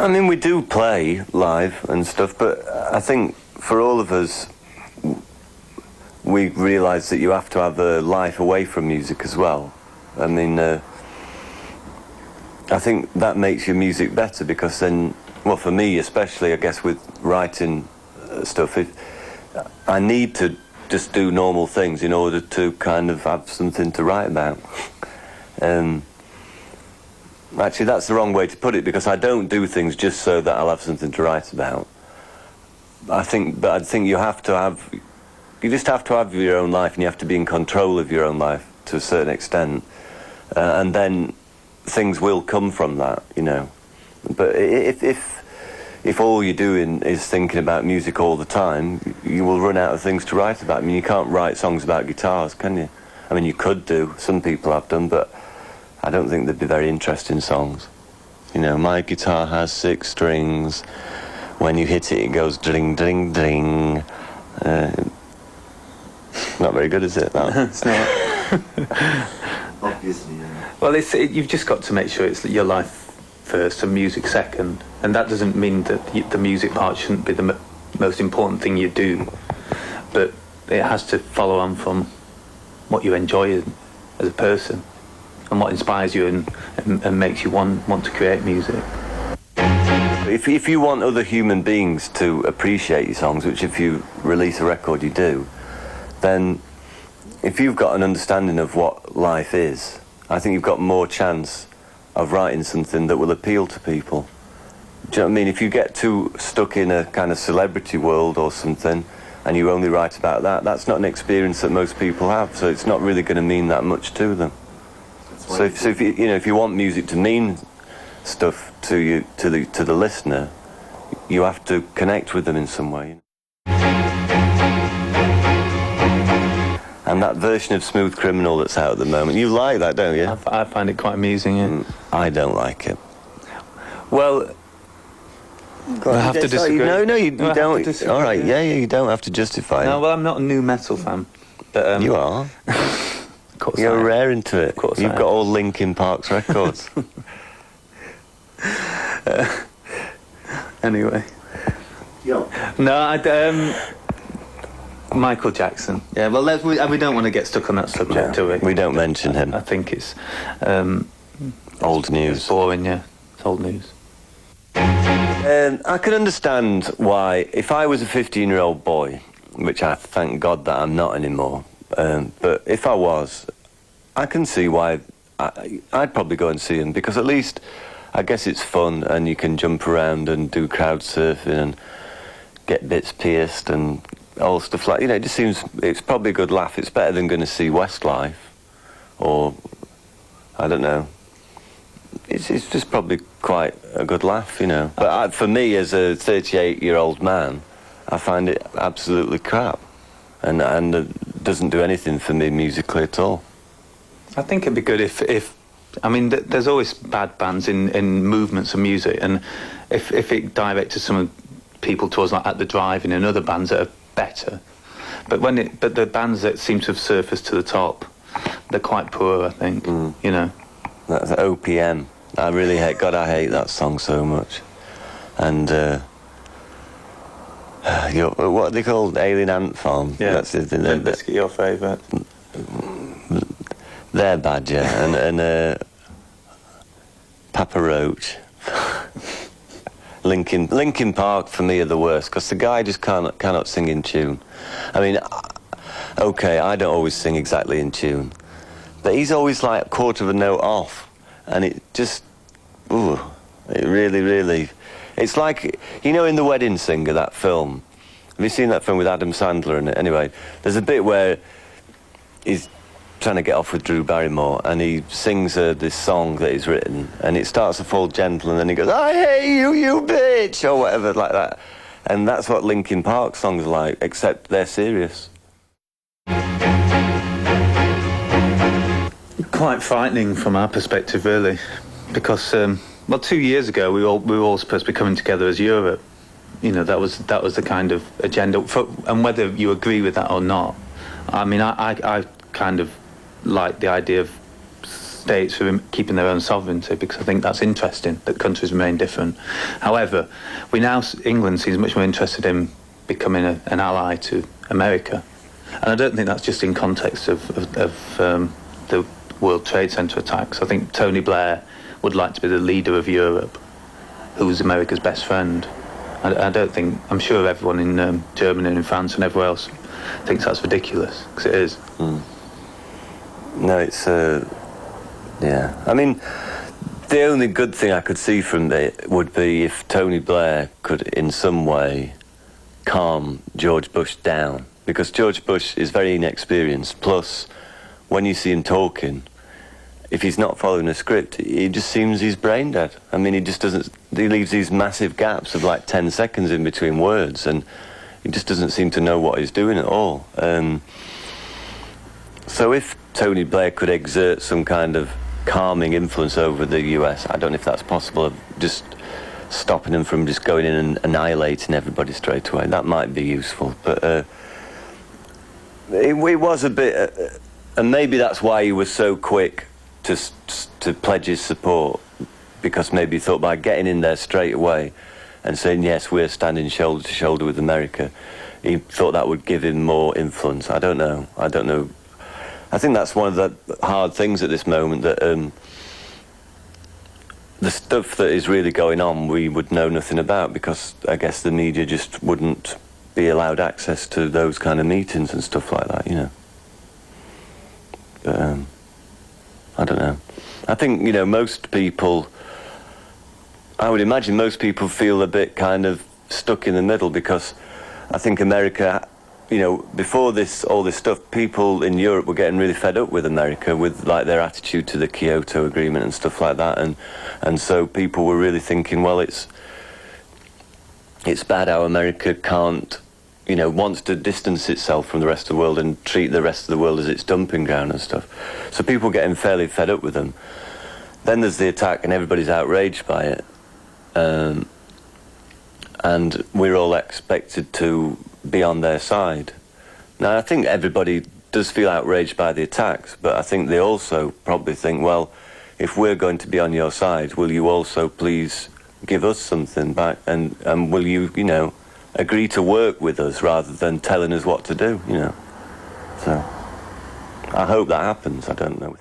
I mean, we do play live and stuff, but I think for all of us, we realise that you have to have a life away from music as well. I mean, I think that makes your music better, because then, well, for me especially, I guess with writing stuff, I need to just do normal things in order to kind of have something to write about. Actually, that's the wrong way to put it, because I don't do things just so that I'll have something to write about. I think you have to have, you just have to have your own life, and you have to be in control of your own life to a certain extent, and then things will come from that, you know. But if all you're doing is thinking about music all the time, you will run out of things to write about. I mean, you can't write songs about guitars, can you? I mean, you could do. Some people have done, but I don't think they'd be very interesting songs. You know, my guitar has 6 strings. When you hit it, it goes ding, ding, ding. Not very good, is it? No. It's not. Obviously, yeah. Well, you've just got to make sure it's your life first and music second. And that doesn't mean that the music part shouldn't be the most important thing you do. But it has to follow on from what you enjoy as a person, and what inspires you and makes you want to create music. If you want other human beings to appreciate your songs, which if you release a record you do, then if you've got an understanding of what life is, I think you've got more chance of writing something that will appeal to people. Do you know what I mean? If you get too stuck in a kind of celebrity world or something, and you only write about that, that's not an experience that most people have, so it's not really going to mean that much to them. So if you want music to mean stuff to you, to the listener, you have to connect with them in some way. And that version of Smooth Criminal that's out at the moment, you like that, don't you? I find it quite amusing, yeah. I don't like it. Well, I have to disagree. No, you don't. All right, yeah, you don't have to justify it. No, well, I'm not a new metal fan. But, you are. You're rare into it. You've got all Linkin Park's records. Anyway. Yo. No, Michael Jackson. Yeah, well, we don't want to get stuck on that subject, do we? We don't mention him. I think it's old news. It's boring, yeah. It's old news. I can understand why, if I was a 15-year-old boy, which I thank God that I'm not anymore, but if I was, I can see why I'd probably go and see him, because at least I guess it's fun and you can jump around and do crowd surfing and get bits pierced and all stuff like, you know, it just seems, it's probably a good laugh. It's better than going to see Westlife or, I don't know. It's just probably quite a good laugh, you know. But for me, as a 38-year-old man, I find it absolutely crap. And it doesn't do anything for me musically at all. I think it'd be good if I mean, there's always bad bands in movements of music, and if it directed some of people towards like At the Drive-In and other bands that are better, but the bands that seem to have surfaced to the top, they're quite poor, I think. You know. That's OPM. I really hate. God, I hate that song so much. And what are they called? Alien Ant Farm. Yeah. That's it. Limp Bizkit, your favourite. They're bad, yeah. And Papa Roach. Linkin Park for me are the worst, because the guy just cannot sing in tune. I mean, okay, I don't always sing exactly in tune, but he's always like a quarter of a note off, and it just, it really, it's like, you know, in The Wedding Singer, that film. Have you seen that film with Adam Sandler in it? Anyway, there's a bit where he's trying to get off with Drew Barrymore, and he sings this song that he's written, and it starts to fall gentle, and then he goes, "I hate you, you bitch," or whatever, like that. And that's what Linkin Park songs are like, except they're serious. Quite frightening from our perspective, really, because well, 2 years ago we were all supposed to be coming together as Europe. You know, that was the kind of agenda, and whether you agree with that or not, I mean, I kind of like the idea of states for keeping their own sovereignty, because I think that's interesting that countries remain different. However, England seems much more interested in becoming an ally to America, and I don't think that's just in context of the World Trade Center attacks. I think Tony Blair would like to be the leader of Europe, who's America's best friend. I'm sure everyone in Germany and in France and everywhere else thinks that's ridiculous, because it is. No, it's yeah. I mean, the only good thing I could see from it would be if Tony Blair could in some way calm George Bush down, because George Bush is very inexperienced, plus when you see him talking, if he's not following a script, it just seems he's brain dead. I mean, he leaves these massive gaps of like 10 seconds in between words, and he just doesn't seem to know what he's doing at all. So if Tony Blair could exert some kind of calming influence over the US, I don't know if that's possible, of just stopping him from just going in and annihilating everybody straight away. That might be useful, but it was a bit, and maybe that's why he was so quick to pledge his support, because maybe he thought by getting in there straight away and saying, yes, we're standing shoulder to shoulder with America, he thought that would give him more influence. I don't know. I think that's one of the hard things at this moment, that the stuff that is really going on we would know nothing about, because I guess the media just wouldn't be allowed access to those kind of meetings and stuff like that, you know. But I don't know. I think, you know, I would imagine most people feel a bit kind of stuck in the middle, because I think America, you know, before all this stuff, people in Europe were getting really fed up with America, with like their attitude to the Kyoto Agreement and stuff like that, and so people were really thinking, well, it's bad how America can't, you know, wants to distance itself from the rest of the world and treat the rest of the world as its dumping ground and stuff. So people were getting fairly fed up with them. Then there's the attack, and everybody's outraged by it, and we're all expected to be on their side. Now, I think everybody does feel outraged by the attacks, but I think they also probably think, well, if we're going to be on your side, will you also please give us something back, and will you, you know, agree to work with us rather than telling us what to do, you know. So I hope that happens. I don't know.